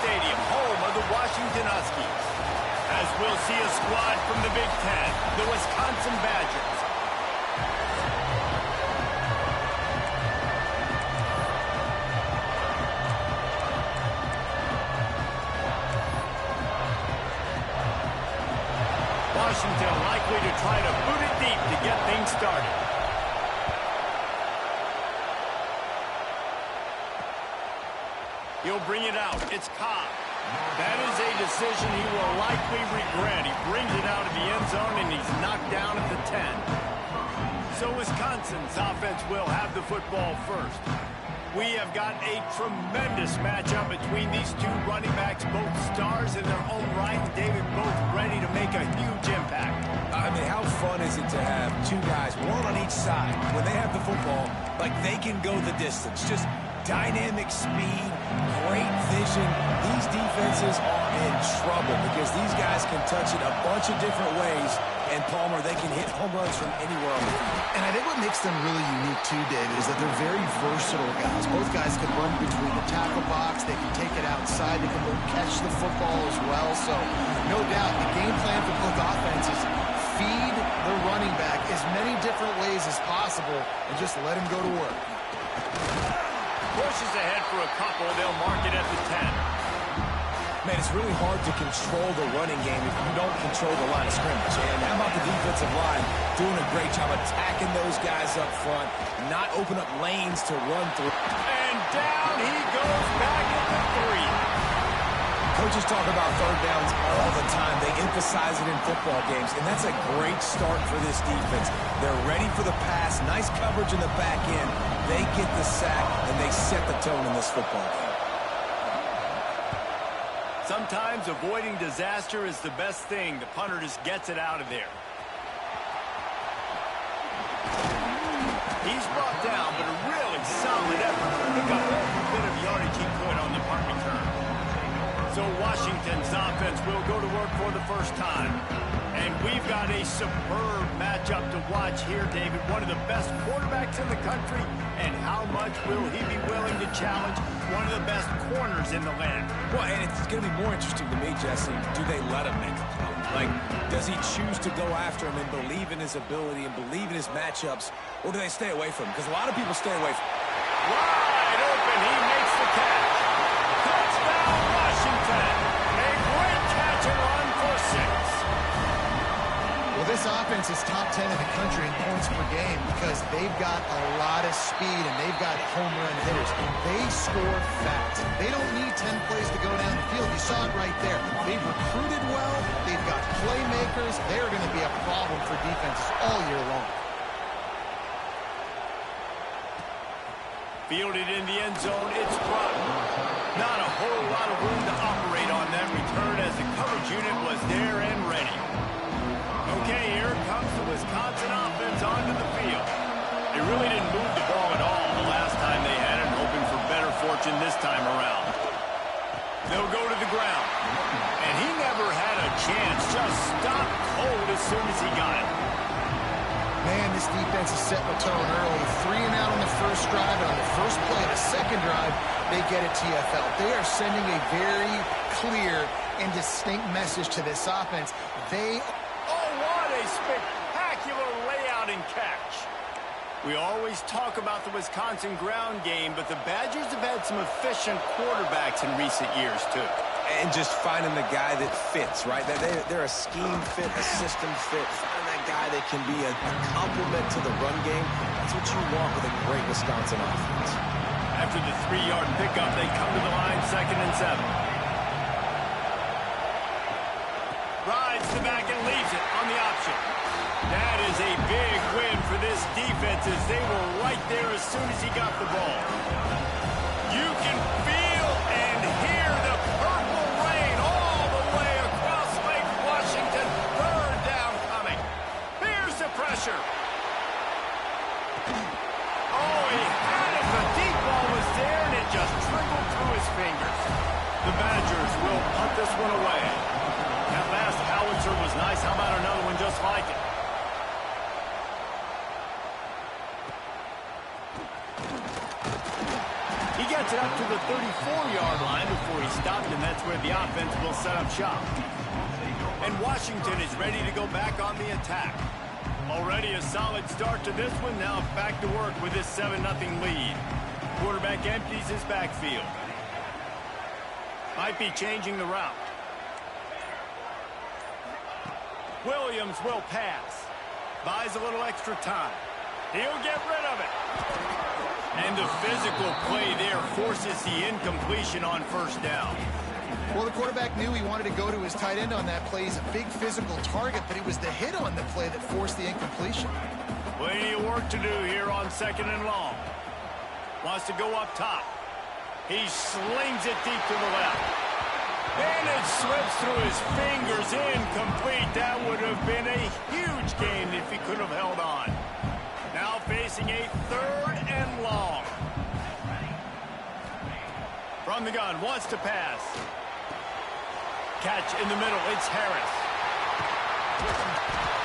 Stadium, home of the Washington Huskies. As we'll see a squad from the Big Ten, the Wisconsin Badgers. Washington likely to try to boot it deep to get things started. He'll bring it out. It's Cobb. That is a decision he will likely regret. He brings it out of the end zone, and he's knocked down at the 10. So Wisconsin's offense will have the football first. We have got a tremendous matchup between these two running backs, both stars in their own right, David, both ready to make a huge impact. I mean, how fun is it to have two guys, one on each side, when they have the football, like they can go the distance. Just dynamic speed, great vision. These defenses are in trouble because these guys can touch it a bunch of different ways, and Palmer, they can hit home runs from anywhere on the field. And I think what makes them really unique too, David, is that they're very versatile guys. Both guys can run between the tackle box, they can take it outside, they can both catch the football as well. So no doubt the game plan for both offenses, feed the running back as many different ways as possible and just let him go to work. Pushes ahead for a couple. They'll mark it at the 10. Man, it's really hard to control the running game if you don't control the line of scrimmage. And how about the defensive line doing a great job attacking those guys up front, not open up lanes to run through. And down he goes back at the 3. Coaches talk about third downs all the time. They emphasize it in football games, and that's a great start for this defense. They're ready for the pass, nice coverage in the back end. They get the sack, and they set the tone in this football game. Sometimes avoiding disaster is the best thing. The punter just gets it out of there. He's brought down, but a really solid effort to pick up every bit of yardage he could on the punt return. So Washington's offense will go to work for the first time. And we've got a superb matchup to watch here, David. One of the best quarterbacks in the country. And how much will he be willing to challenge one of the best corners in the land? Well, and it's going to be more interesting to me, Jesse. Do they let him make a play? Like, does he choose to go after him and believe in his ability and believe in his matchups? Or do they stay away from him? Because a lot of people stay away from him. Wide open. He makes the catch. Touchdown, Washington. A great catch and run for 6. Well, this offense is top 10 in the country in points per game because they've got a lot of speed and they've got home run hitters. They score fast. They don't need 10 plays to go down the field. You saw it right there. They've recruited well. They've got playmakers. They're going to be a problem for defenses all year long. Fielded in the end zone, it's Broughton. Not a whole lot of room to operate on that return as the coverage unit was there and ready. Okay, here comes the Wisconsin offense onto the field. They really didn't move the ball at all the last time they had it, hoping for better fortune this time around. They'll go to the ground. And he never had a chance, just stopped cold as soon as he got it. Man, this defense is setting the tone early. 3 and out on the first drive, and on the first play of the second drive, they get a TFL. They are sending a very clear and distinct message to this offense. Oh, what a spectacular layout and catch. We always talk about the Wisconsin ground game, but the Badgers have had some efficient quarterbacks in recent years, too. And just finding the guy that fits, right? They're a scheme fit, a system fit. Find that guy that can be a complement to the run game. That's what you want with a great Wisconsin offense. After the 3-yard pickup, they come to the line, 2nd and 7. Rides the back and leaves it on the option. That is a big win for this defense as they were right there as soon as he got the ball. You can feel and hear the purple rain all the way across Lake Washington. 3rd down coming. Here's the pressure. Oh, he had it. The deep ball was there and it just trickled through his fingers. The Badgers will punt this one away. That last howitzer was nice. How about another one just like it? He gets gets it up to the 34-yard line before he stopped, and that's where the offense will set up shop. And Washington is ready to go back on the attack. Already a solid start to this one. Now back to work with this 7-0 lead. Quarterback empties his backfield. Might be changing the route. Williams will pass. Buys a little extra time. He'll get rid of it. And the physical play there forces the incompletion on first down. Well, the quarterback knew he wanted to go to his tight end on that play. He's a big physical target, but it was the hit on the play that forced the incompletion. Plenty of work to do here on 2nd and long. Wants to go up top. He slings it deep to the left. And it slips through his fingers, incomplete. That would have been a huge gain if he could have held on. Now facing a 3rd and long. From the gun, wants to pass. Catch in the middle, it's Harris.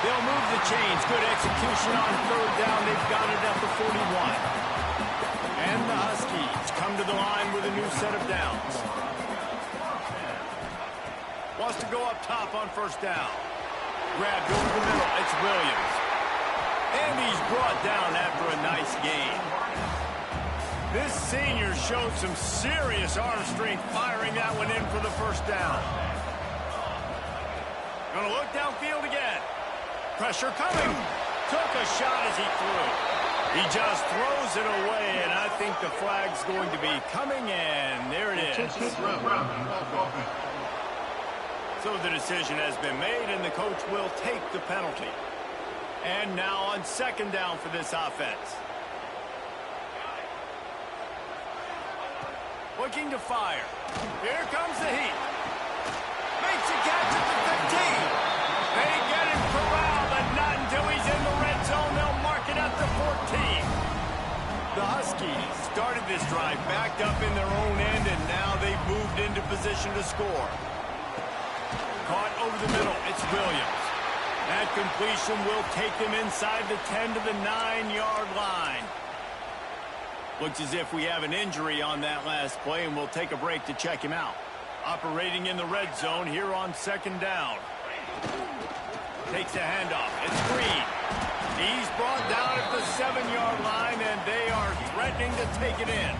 They'll move the chains. Good execution on 3rd down. They've got it at the 41. And the Huskies come to the line with a new set of downs. Wants to go up top on 1st down. Grabbed over the middle. It's Williams. And he's brought down after a nice gain. This senior showed some serious arm strength firing that one in for the 1st down. Gonna look downfield again. Pressure coming. Took a shot as he threw. He just throws it away, and I think the flag's going to be coming in. There it is. So the decision has been made, and the coach will take the penalty. And now on 2nd down for this offense. Looking to fire. Here comes the heat. Makes a catch at the 15. They get him corralled, but not until he's in the red zone. They'll mark it at the 14. The Huskies started this drive backed up in their own end, and now they've moved into position to score. Caught over the middle. It's Williams. That completion will take them inside the 10 to the 9-yard line. Looks as if we have an injury on that last play, and we'll take a break to check him out. Operating in the red zone here on 2nd down. Takes a handoff. It's Green. He's brought down at the 7-yard line, and they are threatening to take it in.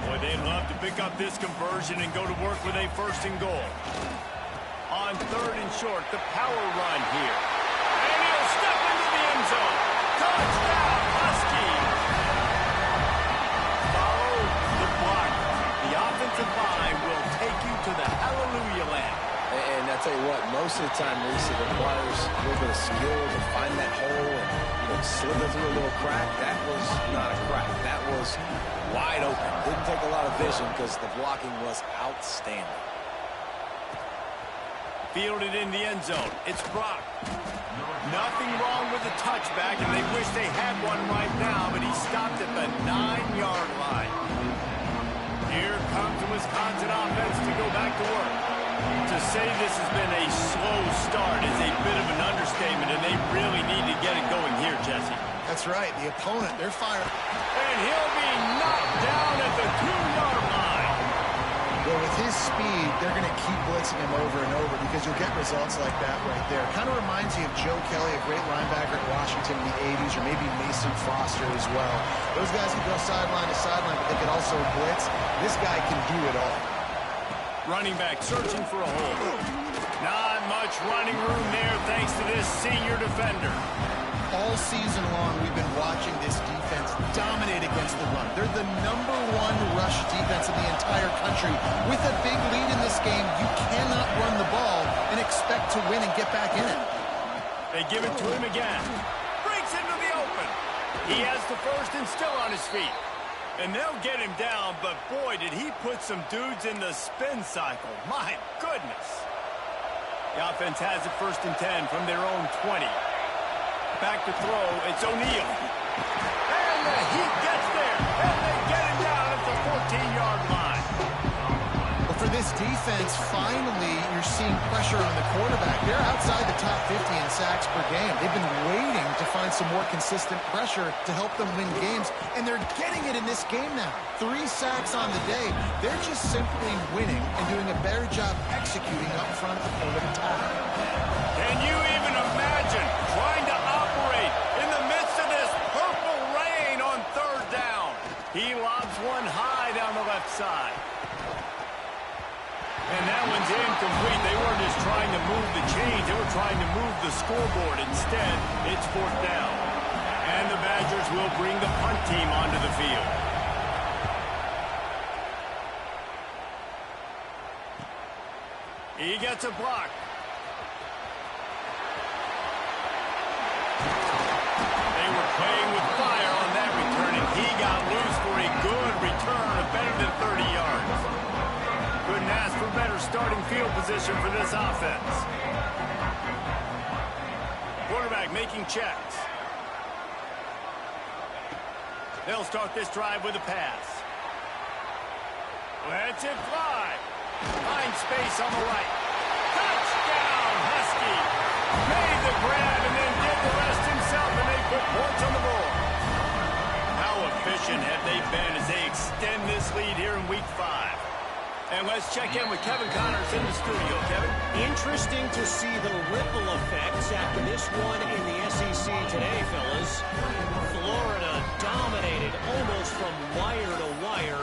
Boy, they'd love to pick up this conversion and go to work with a 1st and goal. On 3rd and short, the power run here. And he'll step into the end zone. Touchdown, Huskies. Follow the block. The offensive line will take you to the hallelujah land. And I tell you what, most of the time, Reese, it requires a little bit of skill to find that hole and slither through a little crack. That was not a crack. That was wide open. Didn't take a lot of vision because the blocking was outstanding. Fielded in the end zone. It's Brock. Nothing wrong with the touchback, and they wish they had one right now, but he stopped at the 9-yard line. Here comes the Wisconsin offense to go back to work. To say this has been a slow start is a bit of an understatement, and they really need to get it going here, Jesse. That's right. The opponent, they're firing. And he'll be knocked down at the 2-yard line. Well, with his speed, they're going to keep blitzing him over and over because you'll get results like that right there. Kind of reminds you of Joe Kelly, a great linebacker at Washington in the 80s, or maybe Mason Foster as well. Those guys can go sideline to sideline, but they can also blitz. This guy can do it all. Running back searching for a hole. Not much running room there thanks to this senior defender. All season long, we've been watching this defense dominate against the run. They're the #1 rush defense in the entire country. With a big lead in this game, you cannot run the ball and expect to win and get back in it. They give it to him again. Breaks into the open. He has the 1st and still on his feet. And they'll get him down, but boy, did he put some dudes in the spin cycle. My goodness. The offense has it 1st and 10 from their own 20. Back to throw, it's O'Neal. And the Heat gets there, and they get him down at the 14-yard line. Well, for this defense, finally, you're seeing pressure on the quarterback. They're outside the top 50 in sacks per game. They've been waiting to find some more consistent pressure to help them win games, and they're getting it in this game now. 3 sacks on the day. They're just simply winning and doing a better job executing up front at the point of attack. Can you even imagine trying to operate in the midst of this purple rain on 3rd down? He lobs one high down the left side. And that one's incomplete. They weren't just trying to move the chains. They were trying to move the scoreboard. Instead, it's 4th down. And the Badgers will bring the punt team onto the field. He gets a block. They were playing with fire on that return, and he got loose for a good return of better than 30 yards. Couldn't ask for better starting field position for this offense. Quarterback making checks. They'll start this drive with a pass. Lets it fly. Finds space on the right. Touchdown, Husky. Made the grab and then did the rest himself, and they put points on the board. How efficient have they been as they extend this lead here in Week 5? And let's check in with Kevin Connors in the studio. Kevin? Interesting to see the ripple effects after this one in the SEC today, fellas. Florida dominated almost from wire to wire.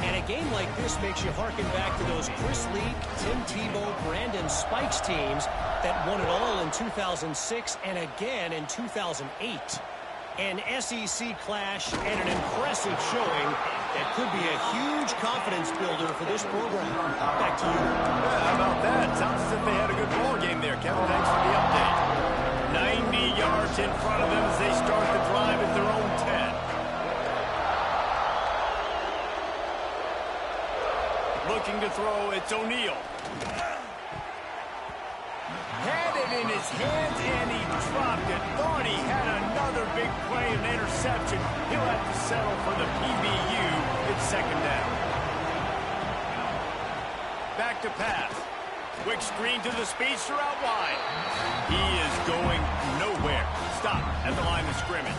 And a game like this makes you harken back to those Chris Leak, Tim Tebow, Brandon Spikes teams that won it all in 2006 and again in 2008. An SEC clash and an impressive showing that could be a huge confidence builder for this program. Back to you. Yeah, how about that? Sounds as if they had a good ball game there, Kevin. Thanks for the update. 90 yards in front of them as they start the drive at their own 10. Looking to throw, it's O'Neal. Had it in his hands, and he dropped it. Thought he had another big play, an interception. He'll have to settle for the PBU. It's 2nd down. Back to pass. Quick screen to the speedster out wide. He is going nowhere. Stop at the line of scrimmage.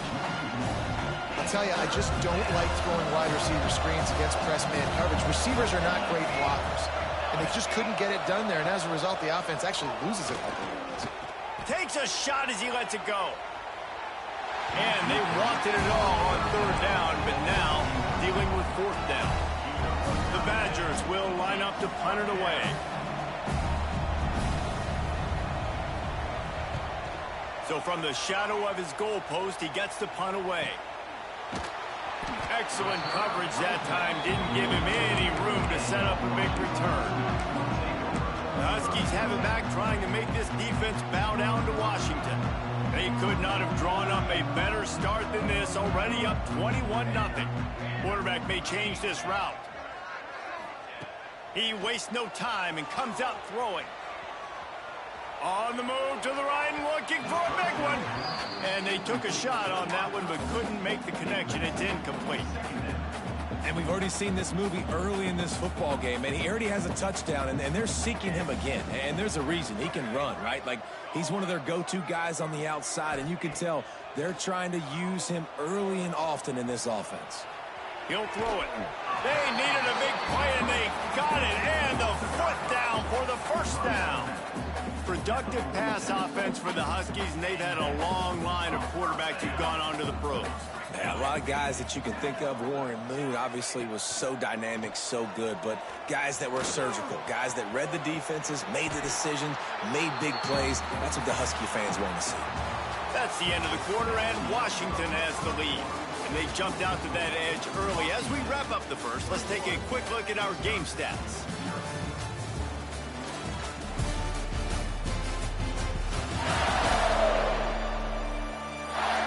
I'll tell you, I just don't like throwing wide receiver screens against press man coverage. Receivers are not great blockers, and they just couldn't get it done there, and as a result, the offense actually loses a couple of yards. Takes a shot as he lets it go. And they wanted it all on 3rd down, but now dealing with 4th down. The Badgers will line up to punt it away. So from the shadow of his goalpost, he gets the punt away. Excellent coverage that time. Didn't give him any room to set up a big return. The Huskies have it back, trying to make this defense bow down to Washington. They could not have drawn up a better start than this, already up 21-0. Quarterback may change this route. He wastes no time and comes out throwing. On the move to the right and looking for a big one. And they took a shot on that one but couldn't make the connection. It's incomplete. And we've already seen this movie early in this football game, and he already has a touchdown, and they're seeking him again. And there's a reason. He can run, right? Like, he's one of their go-to guys on the outside, and you can tell they're trying to use him early and often in this offense. He'll throw it. They needed a big play, and they got it. And the foot down for the 1st down. Productive pass offense for the Huskies, and they've had a long line of quarterbacks who've gone on to the pros. Yeah, a lot of guys that you can think of. Warren Moon obviously was so dynamic, so good, but guys that were surgical, guys that read the defenses, made the decisions, made big plays. That's what the Husky fans want to see. That's the end of the quarter, and Washington has the lead. And they jumped out to that edge early. As we wrap up the first, let's take a quick look at our game stats.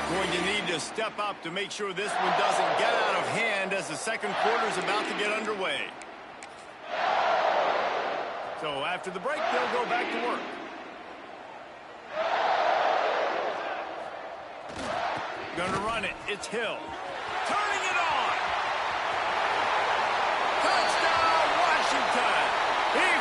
Going to need to step up to make sure this one doesn't get out of hand as the 2nd quarter is about to get underway. So after the break, they'll go back to work. Going to run it. It's Hill. Turning it on. Touchdown, Washington. He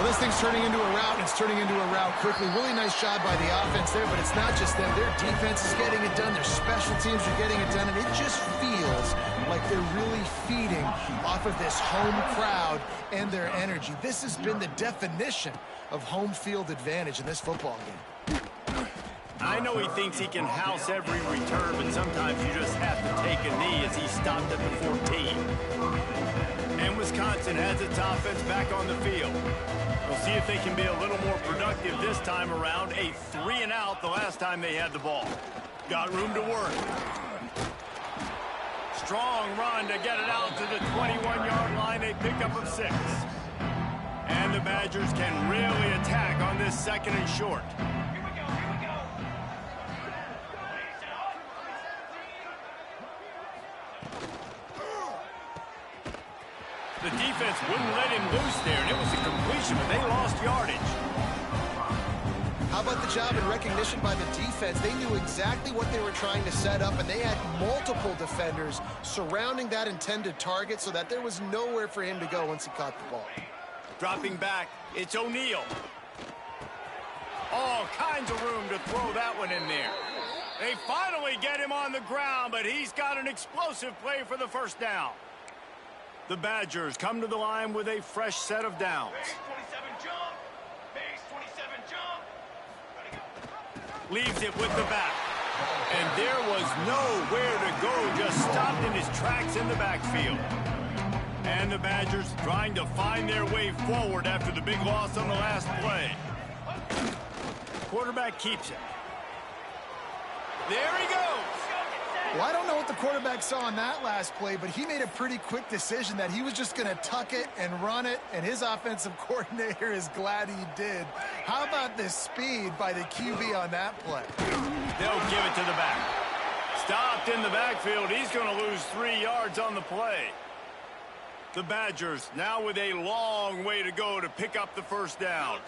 Well, this thing's turning into a rout, and it's turning into a rout quickly. Really nice job by the offense there, but it's not just them. Their defense is getting it done. Their special teams are getting it done, and it just feels like they're really feeding off of this home crowd and their energy. This has been the definition of home field advantage in this football game. I know he thinks he can house every return, but sometimes you just have to take a knee as he stopped at the 14. And Wisconsin has its offense back on the field. We'll see if they can be a little more productive this time around. A 3-and-out the last time they had the ball. Got room to work. Strong run to get it out to the 21-yard line. A pickup of 6. And the Badgers can really attack on this 2nd and short. The defense wouldn't let him loose there, and it was a completion, but they lost yardage. How about the job and recognition by the defense? They knew exactly what they were trying to set up, and they had multiple defenders surrounding that intended target so that there was nowhere for him to go once he caught the ball. Dropping back, it's O'Neal. All kinds of room to throw that one in there. They finally get him on the ground, but he's got an explosive play for the first down. The Badgers come to the line with a fresh set of downs. Base 27 jump. Base 27 jump. Leaves it with the back. And there was nowhere to go, just stopped in his tracks in the backfield. And the Badgers trying to find their way forward after the big loss on the last play. Quarterback keeps it. There he goes. Well, I don't know what the quarterback saw on that last play, but he made a pretty quick decision that he was just going to tuck it and run it, and his offensive coordinator is glad he did. How about the speed by the QB on that play? They'll give it to the back. Stopped in the backfield. He's going to lose 3 yards on the play. The Badgers now with a long way to go to pick up the first down.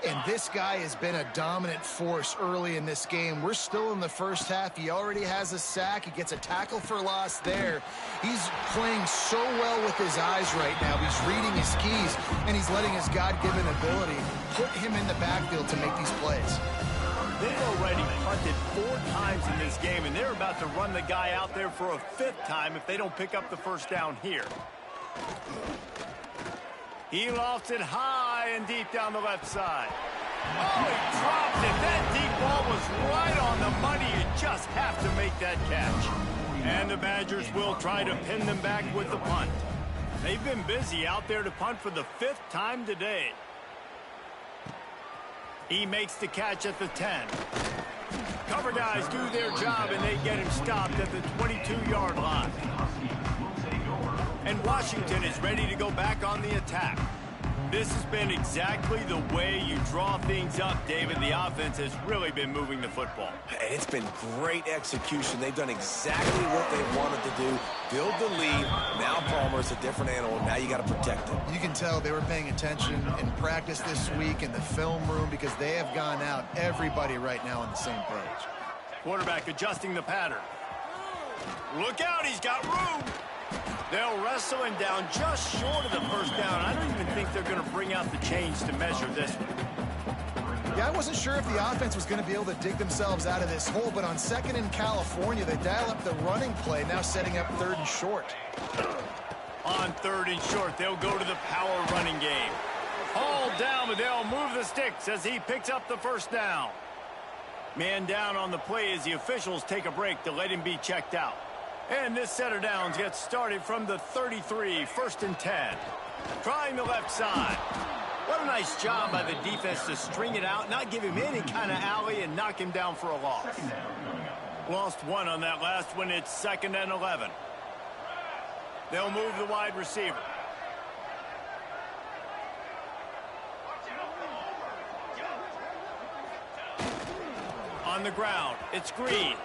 And this guy has been a dominant force early in this game. We're still in the first half. He already has a sack. He gets a tackle for loss there. He's playing so well with his eyes right now. He's reading his keys, and he's letting his God-given ability put him in the backfield to make these plays. They've already punted 4 times in this game, and they're about to run the guy out there for a 5th time if they don't pick up the first down here. He lofts it high and deep down the left side. Oh, he dropped it. That deep ball was right on the money. You just have to make that catch. And the Badgers will try to pin them back with the punt. They've been busy out there to punt for the 5th time today. He makes the catch at the 10. Cover guys do their job, and they get him stopped at the 22-yard line. And Washington is ready to go back on the attack. This has been exactly the way you draw things up, David. The offense has really been moving the football. It's been great execution. They've done exactly what they wanted to do. Build the lead. Now Palmer's a different animal. Now you got to protect him. You can tell they were paying attention in practice this week in the film room because they have gone out, everybody right now on the same page. Quarterback adjusting the pattern. Look out, he's got room. They'll wrestle him down just short of the first down. I don't even think they're going to bring out the chains to measure this one. Yeah, I wasn't sure if the offense was going to be able to dig themselves out of this hole, but on 2nd in California, they dial up the running play, now setting up 3rd and short. On 3rd and short, they'll go to the power running game. Hauled down, but they'll move the sticks as he picks up the first down. Man down on the play as the officials take a break to let him be checked out. And this set of downs gets started from the 33, 1st and 10. Trying the left side. What a nice job by the defense to string it out, not give him any kind of alley, and knock him down for a loss. Lost 1 on that last one. It's 2nd and 11. They'll move the wide receiver. On the ground, it's Green.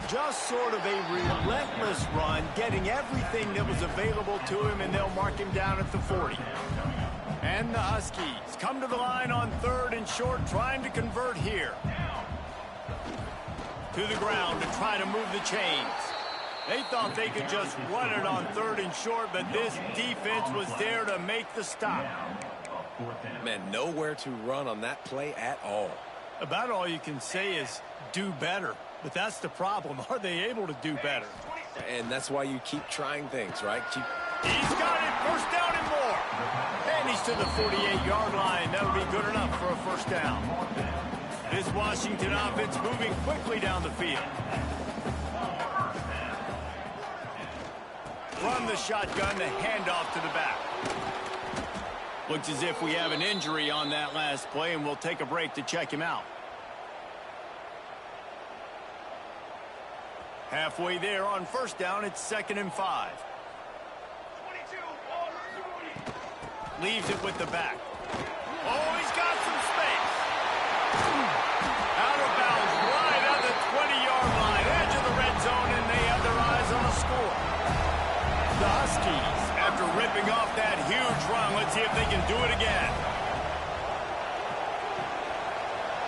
Just sort of a relentless run, getting everything that was available to him, and they'll mark him down at the 40. And the Huskies come to the line on 3rd and short, trying to convert here. To the ground to try to move the chains. They thought they could just run it on 3rd and short, but this defense was there to make the stop. Man, nowhere to run on that play at all. About all you can say is do better. But that's the problem. Are they able to do better? And that's why you keep trying things, right? He's got it. First down and more. And he's to the 48-yard line. That'll be good enough for a first down. This Washington offense moving quickly down the field. From the shotgun, the handoff to the back. Looks as if we have an injury on that last play, and we'll take a break to check him out. Halfway there on first down, it's 2nd and 5. 22. Leaves it with the back. Oh, he's got some space. Out of bounds, right at the 20-yard line, edge of the red zone, and they have their eyes on a score. The Huskies, after ripping off that huge run, let's see if they can do it again.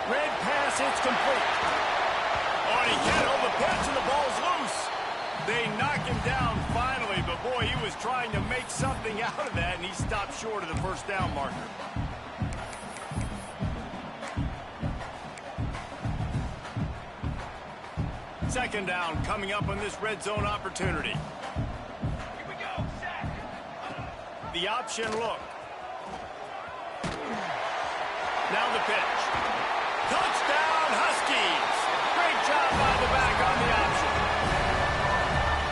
Red pass, it's complete. Oh, he can't hold the pitch, and the ball's loose. They knock him down finally, but boy, he was trying to make something out of that, and he stopped short of the first down marker. Second down coming up on this red zone opportunity. Here we go. Sack. The option look. Now the pitch. Touchdown, Huskies. Great job by the back on the option.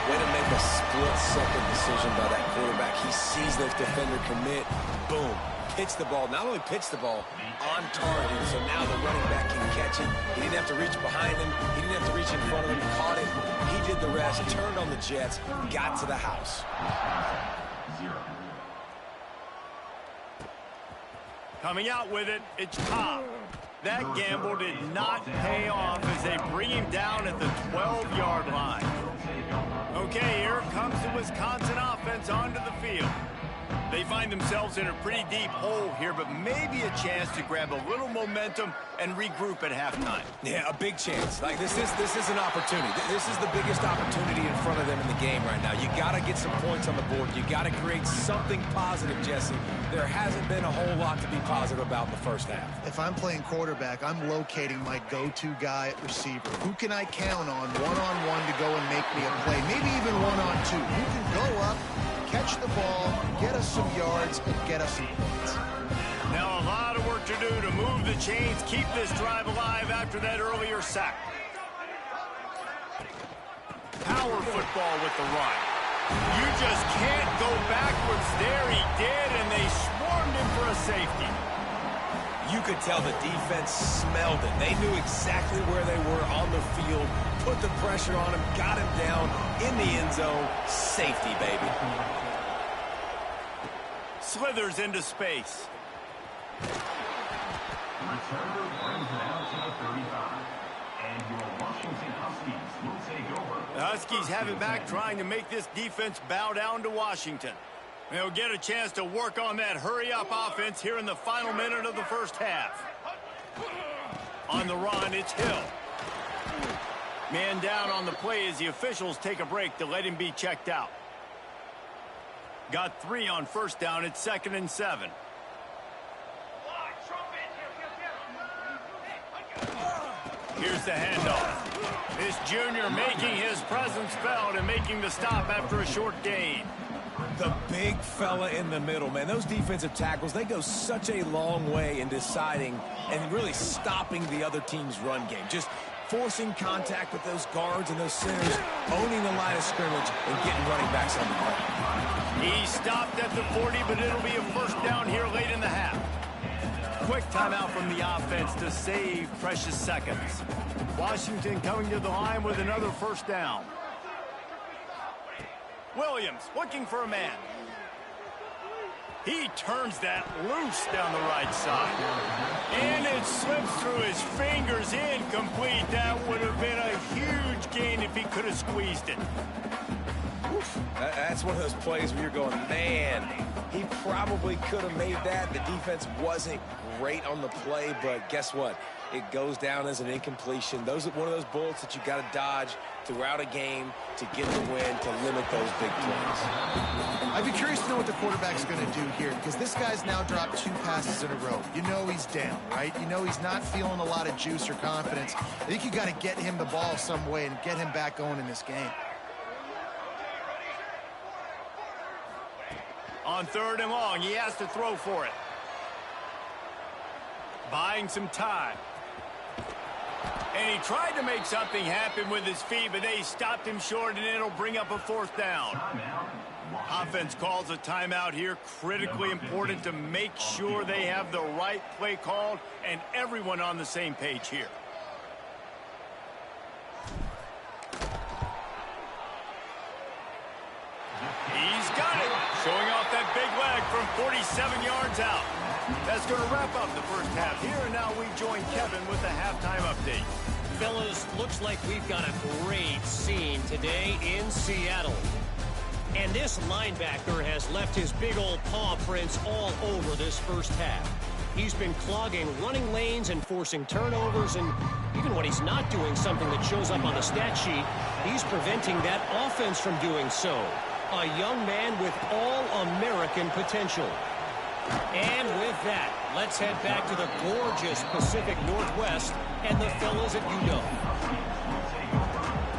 Way to make a split-second decision by that quarterback. He sees the defender commit. Boom. Pitch the ball. Not only pitch the ball, on target. So now the running back can catch it. He didn't have to reach behind him. He didn't have to reach in front of him. Caught it. He did the rest. Turned on the Jets. Got to the house. Coming out with it, it's Cobb. That gamble did not pay off as they bring him down at the 12-yard line. Okay, here comes the Wisconsin offense onto the field. They find themselves in a pretty deep hole here, but maybe a chance to grab a little momentum and regroup at halftime. Yeah, a big chance. Like this is an opportunity. This is the biggest opportunity in front of them in the game right now. You got to get some points on the board. You got to create something positive, Jesse. There hasn't been a whole lot to be positive about in the first half. If I'm playing quarterback, I'm locating my go-to guy at receiver. Who can I count on one-on-one to go and make me a play? Maybe even one-on-two. Who can go up, catch the ball, get us some yards, and get us some points. Now a lot of work to do to move the chains, keep this drive alive after that earlier sack. Power football with the run. You just can't go backwards there. He did, and they swarmed him for a safety. You could tell the defense smelled it. They knew exactly where they were on the field, put the pressure on him, got him down in the end zone. Safety, baby. Slithers into space. Returner brings it out to the 35. And your Washington Huskies will take over. The Huskies have it back, trying to make this defense bow down to Washington. They'll get a chance to work on that hurry-up offense here in the final minute of the first half. On the run, it's Hill. Man down on the play as the officials take a break to let him be checked out. Got 3 on first down. It's 2nd and 7. Here's the handoff. This junior making his presence felt and making the stop after a short gain. The big fella in the middle, man. Those defensive tackles, they go such a long way in deciding and really stopping the other team's run game. Just forcing contact with those guards and those centers, owning the line of scrimmage, and getting running backs on the play. He stopped at the 40, but it'll be a first down here late in the half. Quick timeout from the offense to save precious seconds. Washington coming to the line with another first down. Williams looking for a man. He turns that loose down the right side. And it slips through his fingers, incomplete. That would have been a huge gain if he could have squeezed it. That's one of those plays where you're going, man, he probably could have made that. The defense wasn't great on the play, but guess what? it goes down as an incompletion. Those are one of those bullets that you got to dodge throughout a game to get the win, to limit those big plays. I'd be curious to know what the quarterback's going to do here, because this guy's now dropped 2 passes in a row. You know he's down, right? You know he's not feeling a lot of juice or confidence. I think you got to get him the ball some way and get him back going in this game. On 3rd and long, he has to throw for it. Buying some time. And he tried to make something happen with his feet, but they stopped him short, and it'll bring up a 4th down. Offense calls a timeout here. Critically important to make sure they have the right play called and everyone on the same page here. He's got it. Showing off that big leg from 47 yards out. That's going to wrap up the first half here, and now we join Kevin with the halftime update. Fellas, looks like we've got a great scene today in Seattle. And this linebacker has left his big old paw prints all over this first half. He's been clogging running lanes and forcing turnovers, and even when he's not doing something that shows up on the stat sheet, he's preventing that offense from doing so. A young man with all-American potential. And with that, let's head back to the gorgeous Pacific Northwest and the fellas at UW.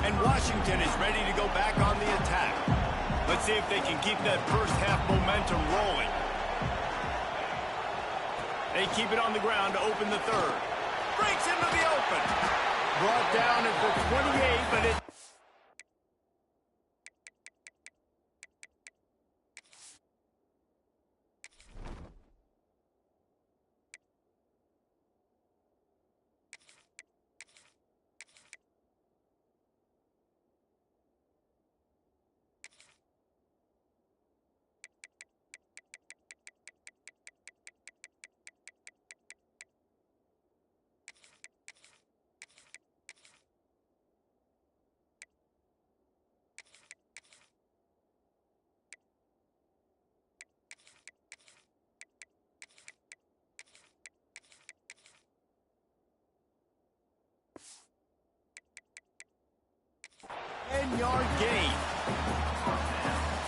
And Washington is ready to go back on the attack. Let's see if they can keep that first half momentum rolling. They keep it on the ground to open the 3rd. Breaks into the open. Brought down at the 28, but it... yard gain.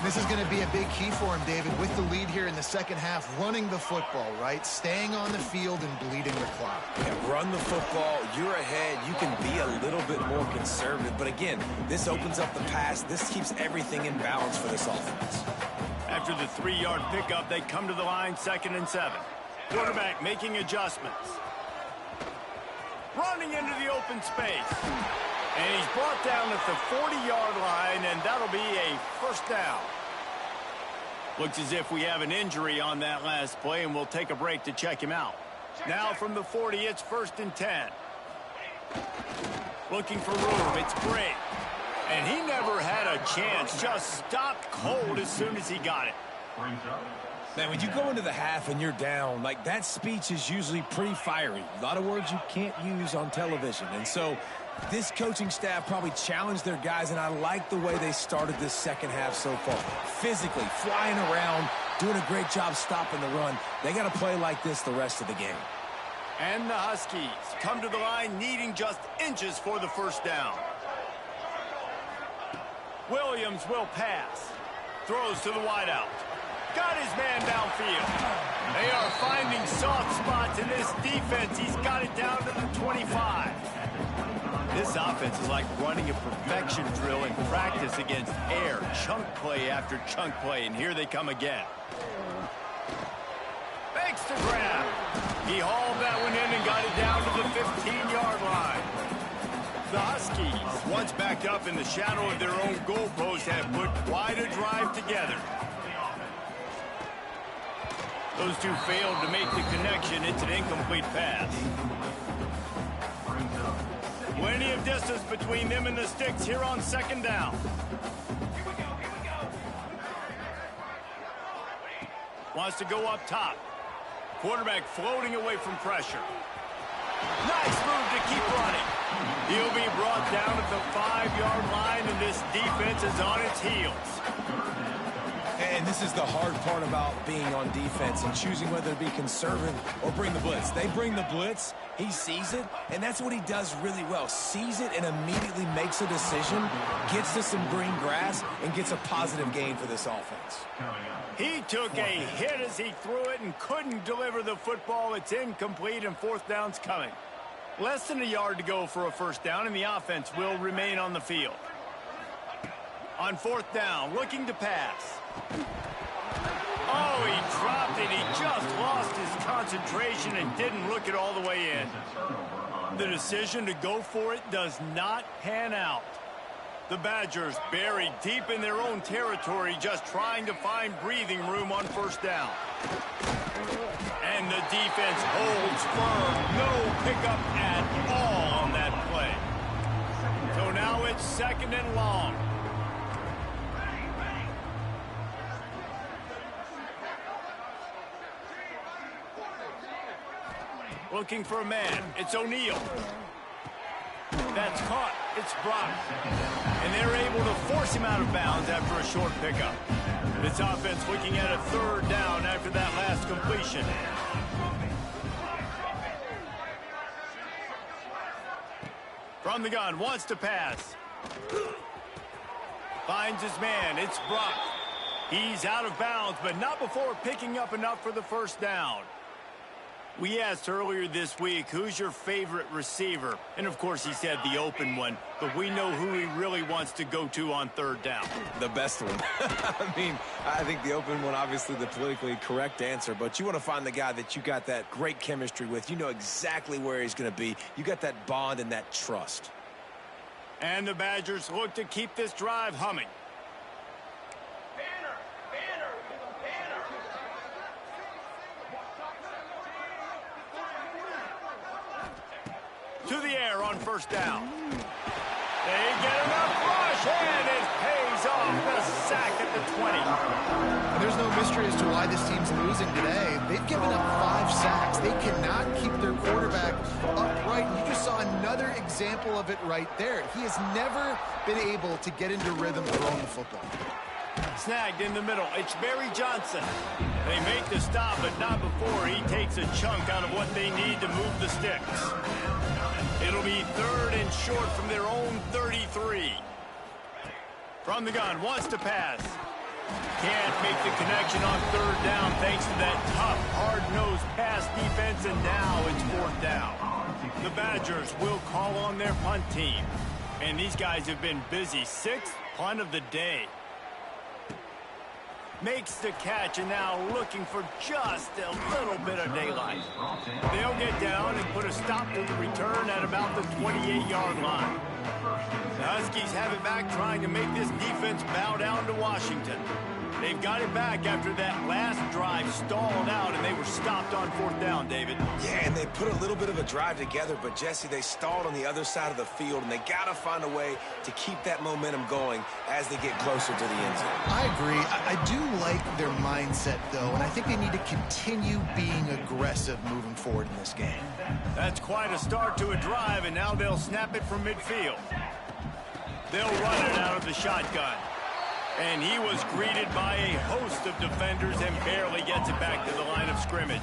This is going to be a big key for him, David, with the lead here in the second half, running the football, right? Staying on the field and bleeding the clock. Yeah, run the football. You're ahead. You can be a little bit more conservative. But again, this opens up the pass. This keeps everything in balance for this offense. After the 3-yard pickup, they come to the line, 2nd and 7. Quarterback making adjustments. Running into the open space. And he's brought down at the 40-yard line, and that'll be a first down. Looks as if we have an injury on that last play, and we'll take a break to check him out. Now from the 40, it's 1st and 10. Looking for room, it's Briggs. And he never had a chance, just stopped cold as soon as he got it. Man, when you go into the half and you're down, like, that speech is usually pretty fiery. A lot of words you can't use on television. And so this coaching staff probably challenged their guys, and I like the way they started this second half so far. Physically, flying around, doing a great job stopping the run. They got to play like this the rest of the game. And the Huskies come to the line needing just inches for the first down. Williams will pass. Throws to the wideout. Got his man downfield. They are finding soft spots in this defense. He's got it down to the 25. This offense is like running a perfection drill in practice against air. Chunk play after chunk play, and here they come again. Makes the grab. He hauled that one in and got it down to the 15-yard line. The Huskies, once backed up in the shadow of their own goalpost, have put quite a drive together. Those two failed to make the connection. It's an incomplete pass. Plenty of distance between them and the sticks here on second down. Wants to go up top. Quarterback floating away from pressure. Nice move to keep running. He'll be brought down at the 5-yard line, and this defense is on its heels. And this is the hard part about being on defense and choosing whether to be conservative or bring the blitz. They bring the blitz, he sees it, and that's what he does really well. Sees it and immediately makes a decision, gets to some green grass, and gets a positive gain for this offense. He took a hit as he threw it and couldn't deliver the football. It's incomplete, and fourth down's coming. Less than a yard to go for a first down, and the offense will remain on the field. On fourth down, looking to pass. Oh, he dropped it. He just lost his concentration and didn't look it all the way in. The decision to go for it does not pan out. The Badgers buried deep in their own territory, just trying to find breathing room on first down. And the defense holds firm. No pickup at all on that play. So now it's second and long. Looking for a man. It's O'Neal. That's caught. It's blocked. And they're able to force him out of bounds after a short pickup. This offense looking at a third down after that last completion. From the gun, wants to pass. Finds his man. It's Brock. He's out of bounds, but not before picking up enough for the first down. We asked earlier this week, who's your favorite receiver? And, of course, he said the open one. But we know who he really wants to go to on third down. The best one. I mean, I think the open one, obviously the politically correct answer. But you want to find the guy that you got that great chemistry with. You know exactly where he's going to be. You got that bond and that trust. And the Badgers look to keep this drive humming. To the air on first down. They get enough rush, and it pays off. The sack at the 20. And there's no mystery as to why this team's losing today. They've given up 5 sacks. They cannot keep their quarterback upright. And you just saw another example of it right there. He has never been able to get into rhythm throwing the football. Snagged in the middle. It's Barry Johnson. They make the stop, but not before he takes a chunk out of what they need to move the sticks. It'll be third and short from their own 33. From the gun, wants to pass. Can't make the connection on third down thanks to that tough, hard-nosed pass defense, and now it's fourth down. The Badgers will call on their punt team. And these guys have been busy. 6th punt of the day. Makes the catch, and now looking for just a little bit of daylight. They'll get down and put a stop to the return at about the 28-yard line. The Huskies have it back, trying to make this defense bow down to Washington. They've got it back after that last drive stalled out, and they were stopped on fourth down, David. Yeah, and they put a little bit of a drive together, but, Jesse, they stalled on the other side of the field, and they got to find a way to keep that momentum going as they get closer to the end zone. I agree. I do like their mindset, though, and I think they need to continue being aggressive moving forward in this game. That's quite a start to a drive, and now they'll snap it from midfield. They'll run it out of the shotgun. And he was greeted by a host of defenders and barely gets it back to the line of scrimmage.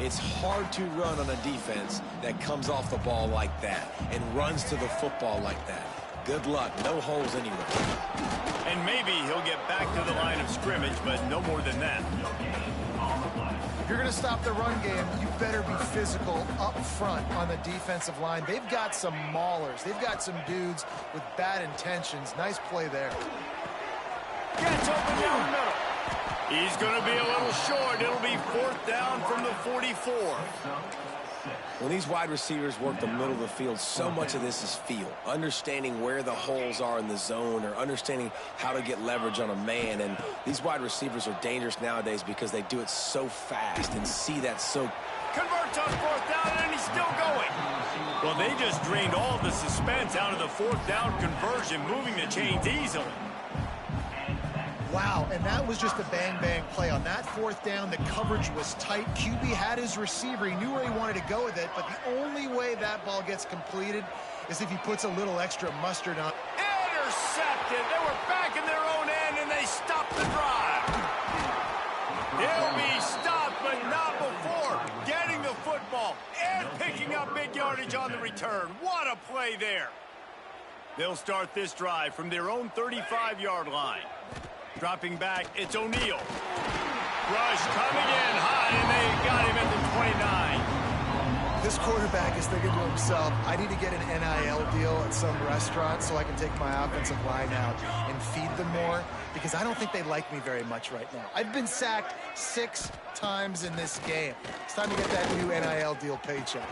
It's hard to run on a defense that comes off the ball like that and runs to the football like that. Good luck. No holes anywhere. And maybe he'll get back to the line of scrimmage, but no more than that. If you're going to stop the run game, you better be physical up front on the defensive line. They've got some maulers. They've got some dudes with bad intentions. Nice play there. Gets open down the middle. He's going to be a little short. It'll be fourth down from the 44. When these wide receivers work the middle of the field, so much of this is feel. Understanding where the holes are in the zone or understanding how to get leverage on a man. And these wide receivers are dangerous nowadays because they do it so fast and see that so... Converts on fourth down, and he's still going. Well, they just drained all the suspense out of the fourth down conversion, moving the chains easily. Wow, and that was just a bang-bang play. On that fourth down, the coverage was tight. QB had his receiver. He knew where he wanted to go with it, but the only way that ball gets completed is if he puts a little extra mustard on. Intercepted. They were back in their own end, and they stopped up big yardage on the return. What a play there. They'll start this drive from their own 35-yard line. Dropping back, it's O'Neal. Rush coming in hot, and they got him at the 29. This quarterback is thinking to himself, I need to get an NIL deal at some restaurant so I can take my offensive line out and feed them more, because I don't think they like me very much right now. I've been sacked 6 times in this game. It's time to get that new NIL deal paycheck.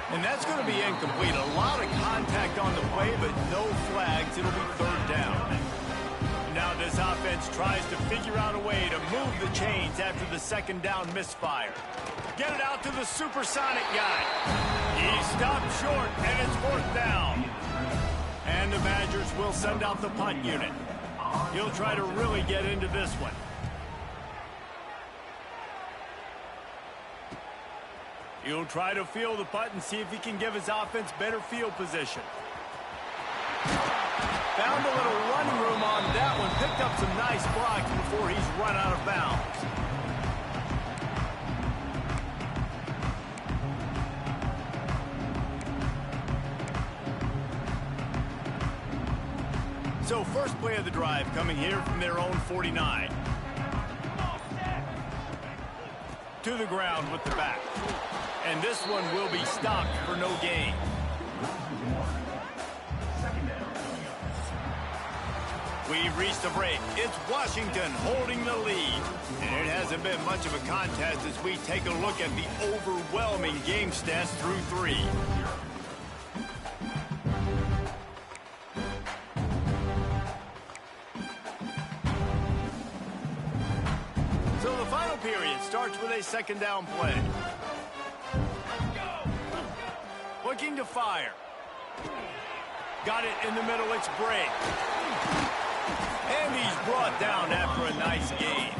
And that's going to be incomplete. A lot of contact on the play, but no flags. It'll be 3rd down. Now this offense tries to figure out a way to move the chains after the 2nd down misfire. Get it out to the supersonic guy. He stopped short, and it's 4th down. And the Badgers will send out the punt unit. He'll try to really get into this one. He'll try to field the punt and see if he can give his offense better field position. Found a little running room on that one. Picked up some nice blocks before he's run out of bounds. So first play of the drive coming here from their own 49. To the ground with the back. And this one will be stopped for no gain. We've reached the break. It's Washington holding the lead. And it hasn't been much of a contest as we take a look at the overwhelming game stats through 3. So the final period starts with a 2nd down play. Looking to fire. Got it in the middle, it's Bray. And he's brought down after a nice gain.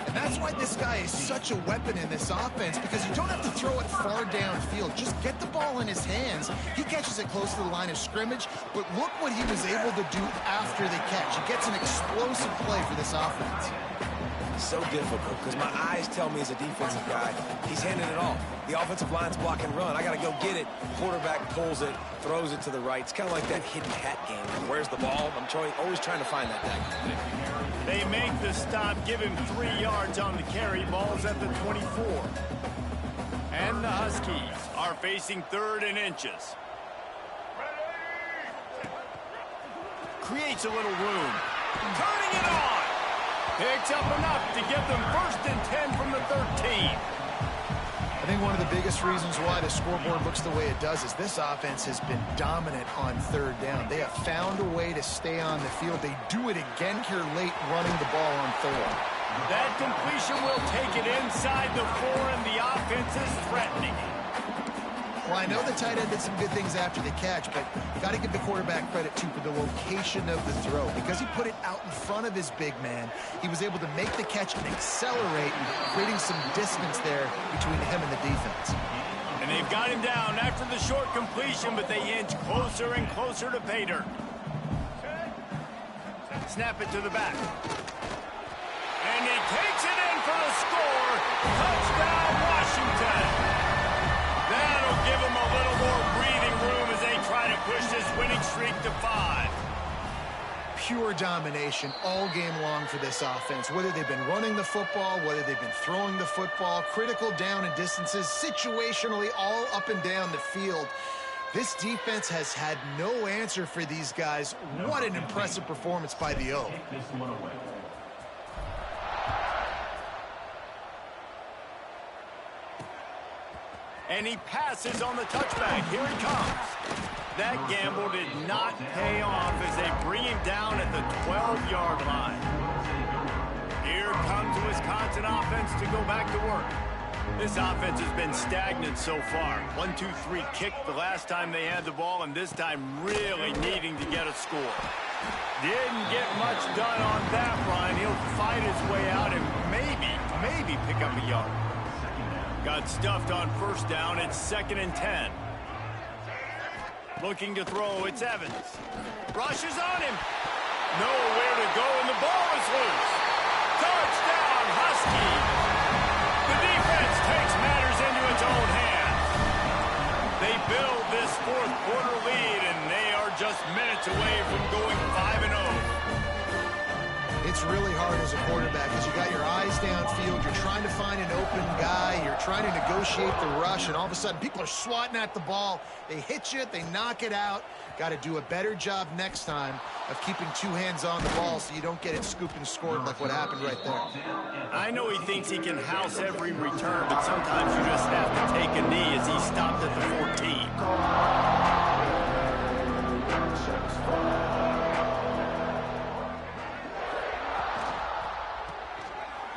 And that's why this guy is such a weapon in this offense, because you don't have to throw it far downfield. Just get the ball in his hands. He catches it close to the line of scrimmage, but look what he was able to do after the catch. He gets an explosive play for this offense. So difficult because my eyes tell me as a defensive guy, he's handing it off. The offensive line's block and run. I got to go get it. Quarterback pulls it, throws it to the right. It's kind of like that hidden hat game. Where's the ball? I'm always trying to find that guy. They make the stop, give him 3 yards on the carry. Ball's at the 24. And the Huskies are facing 3rd and inches. Creates a little room. Turning it on. Picks up enough to give them 1st and 10 from the 13. I think one of the biggest reasons why the scoreboard looks the way it does is this offense has been dominant on 3rd down. They have found a way to stay on the field. They do it again here late, running the ball on 3rd. That completion will take it inside the 4, and the offense is threatening. Well, I know the tight end did some good things after the catch, but you got to give the quarterback credit, too, for the location of the throw. Because he put it out in front of his big man, he was able to make the catch and accelerate, creating some distance there between him and the defense. And they've got him down after the short completion, but they inch closer and closer to pay dirt. Snap it to the back. And he takes it in for the score. Touchdown, Washington. That'll give them a little more breathing room as they try to push this winning streak to 5. Pure domination all game long for this offense. Whether they've been running the football, whether they've been throwing the football, critical down and distances, situationally all up and down the field. This defense has had no answer for these guys. What an impressive performance by the O. And he passes on the touchback. Here he comes. That gamble did not pay off as they bring him down at the 12-yard line. Here comes the Wisconsin offense to go back to work. This offense has been stagnant so far. 1-2-3 kick the last time they had the ball, and this time really needing to get a score. Didn't get much done on that run. He'll fight his way out and maybe pick up a yard. Got stuffed on 1st down. It's 2nd and 10. Looking to throw, it's Evans. Rushes on him. Nowhere to go, and the ball is loose. Touchdown, Husky. The defense takes matters into its own hands. fourth-quarter lead, and they are just minutes away from going 5-0. It's really hard as a quarterback because you got your eyes downfield. You're trying to find an open guy. You're trying to negotiate the rush, and all of a sudden people are swatting at the ball. They hit you. They knock it out. Got to do a better job next time of keeping two hands on the ball so you don't get it scooped and scored like what happened right there. I know he thinks he can house every return, but sometimes you just have to take a knee as he stopped at the 14.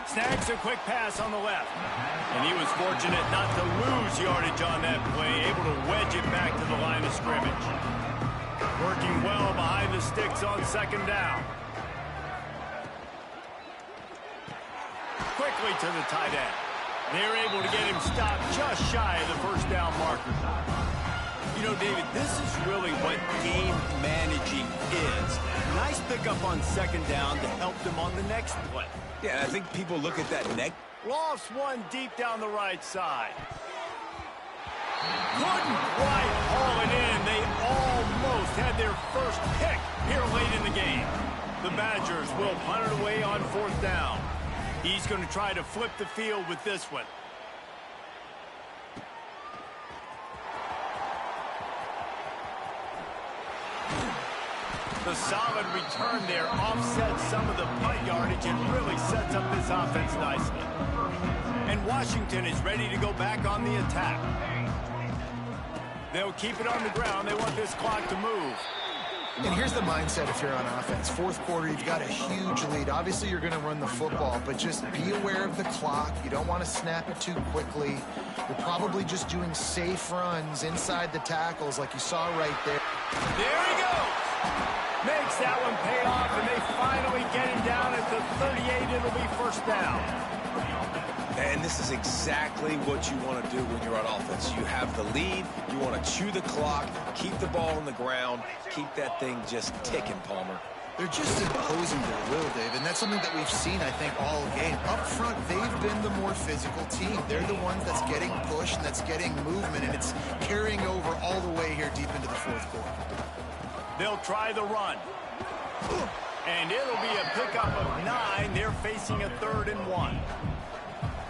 Snags a quick pass on the left. And he was fortunate not to lose yardage on that play, able to wedge it back to the line of scrimmage. Working well behind the sticks on second down. Quickly to the tight end. They're able to get him stopped just shy of the first down marker. You know, David, this is really what game managing is. Nice pickup on second down to help them on the next play. Yeah, I think people look at that neck. Lofts one deep down the right side. Couldn't quite haul it in. They almost had their first pick here late in the game. The Badgers will punt it away on fourth down. He's going to try to flip the field with this one. The solid return there offsets some of the punt yardage and really sets up this offense nicely. And Washington is ready to go back on the attack. They'll keep it on the ground. They want this clock to move. And here's the mindset if you're on offense. Fourth quarter, you've got a huge lead. Obviously, you're going to run the football, but just be aware of the clock. You don't want to snap it too quickly. You're probably just doing safe runs inside the tackles like you saw right there. There he goes. Makes that one pay off, and they finally get him down at the 38. It'll be first down. And this is exactly what you want to do when you're on offense. You have the lead. You want to chew the clock, keep the ball on the ground, keep that thing just ticking, Palmer. They're just imposing their will, Dave, and that's something that we've seen, I think, all game. Up front, they've been the more physical team. They're the ones that's getting pushed and that's getting movement, and it's carrying over all the way here deep into the fourth quarter. They'll try the run. And it'll be a pickup of 9. They're facing a 3rd and 1.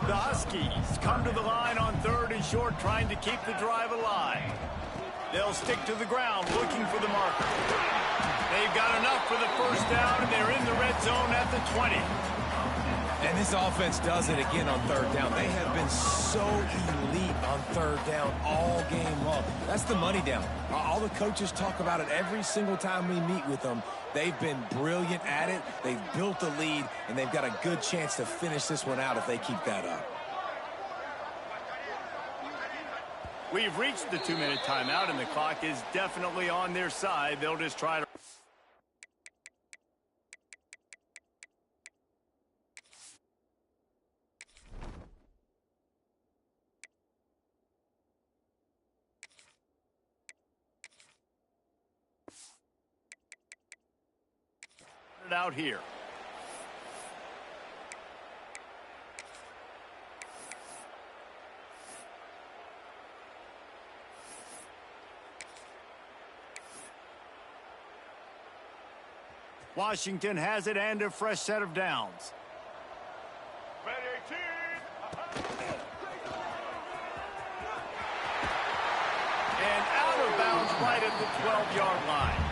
The Huskies come to the line on 3rd and short, trying to keep the drive alive. They'll stick to the ground, looking for the marker. They've got enough for the first down, and they're in the red zone at the 20. And this offense does it again on third down. They have been so elite on third down all game long. That's the money down. All the coaches talk about it every single time we meet with them. They've been brilliant at it. They've built the lead, and they've got a good chance to finish this one out if they keep that up. We've reached the 2-minute timeout, and the clock is definitely on their side. They'll just try to... out here. Washington has it and a fresh set of downs. And out of bounds right at the 12-yard line.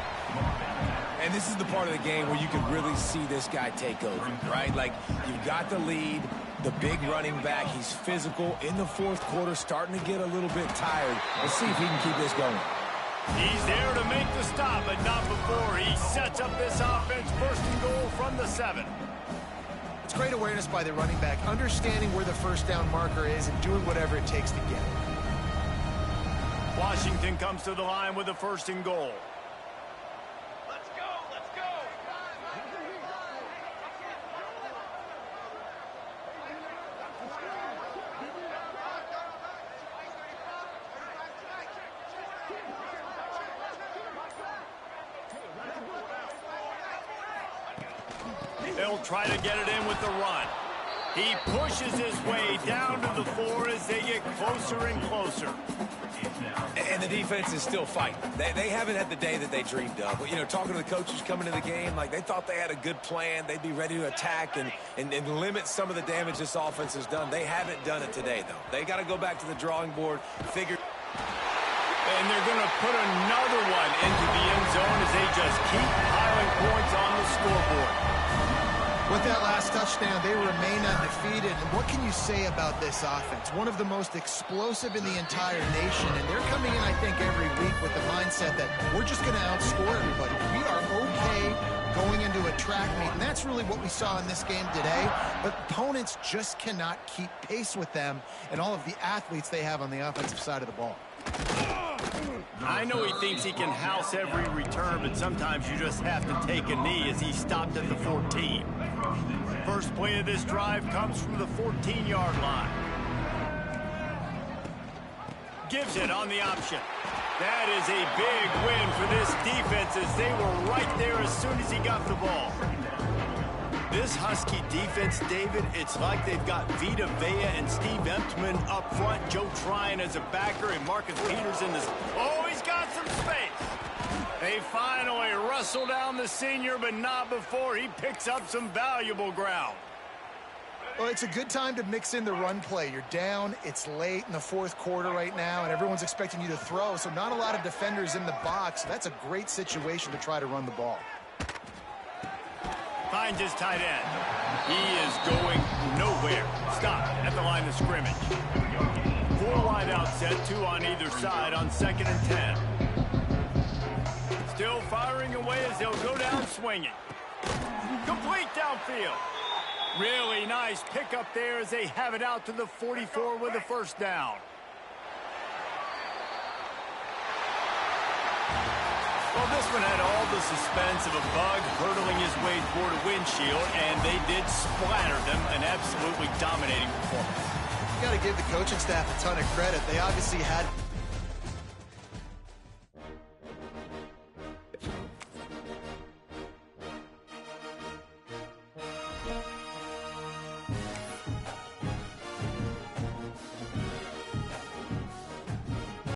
And this is the part of the game where you can really see this guy take over, right? Like, you've got the lead, the big running back. He's physical in the fourth quarter, starting to get a little bit tired. Let's see if he can keep this going. He's there to make the stop, but not before he sets up this offense. First and goal from the 7. It's great awareness by the running back, understanding where the first down marker is and doing whatever it takes to get it. Washington comes to the line with a first and goal. They'll try to get it in with the run. He pushes his way down to the floor as they get closer and closer. And the defense is still fighting. They haven't had the day that they dreamed of. But, you know, talking to the coaches coming to the game, like they thought they had a good plan. They'd be ready to attack and limit some of the damage this offense has done. They haven't done it today, though. They got to go back to the drawing board, figure. And they're going to put another one into the end zone as they just keep piling points on the scoreboard. With that last touchdown, they remain undefeated. And what can you say about this offense? One of the most explosive in the entire nation. And they're coming in, I think, every week with the mindset that we're just going to outscore everybody. We are okay going into a track meet. And that's really what we saw in this game today. But opponents just cannot keep pace with them and all of the athletes they have on the offensive side of the ball. I know he thinks he can house every return, but sometimes you just have to take a knee as he stopped at the 14. First play of this drive comes from the 14-yard line. Gives it on the option. That is a big win for this defense as they were right there as soon as he got the ball. This Husky defense, David, it's like they've got Vita Vea and Steve Emtman up front, Joe Tryon as a backer, and Marcus Peters in this. Oh, he's got some space. They finally wrestle down the senior, but not before he picks up some valuable ground. Well, it's a good time to mix in the run play. You're down, it's late in the fourth quarter right now, and everyone's expecting you to throw, so not a lot of defenders in the box. So that's a great situation to try to run the ball. Finds his tight end. He is going nowhere. Stop at the line of scrimmage. 4 wide out set, 2 on either side on 2nd and 10. Still firing away as they'll go down swinging. Complete downfield. Really nice pickup there as they have it out to the 44 with a first down. Well, this one had all the suspense of a bug hurtling his way toward a windshield, and they did splatter them, an absolutely dominating performance. You got to give the coaching staff a ton of credit. They obviously had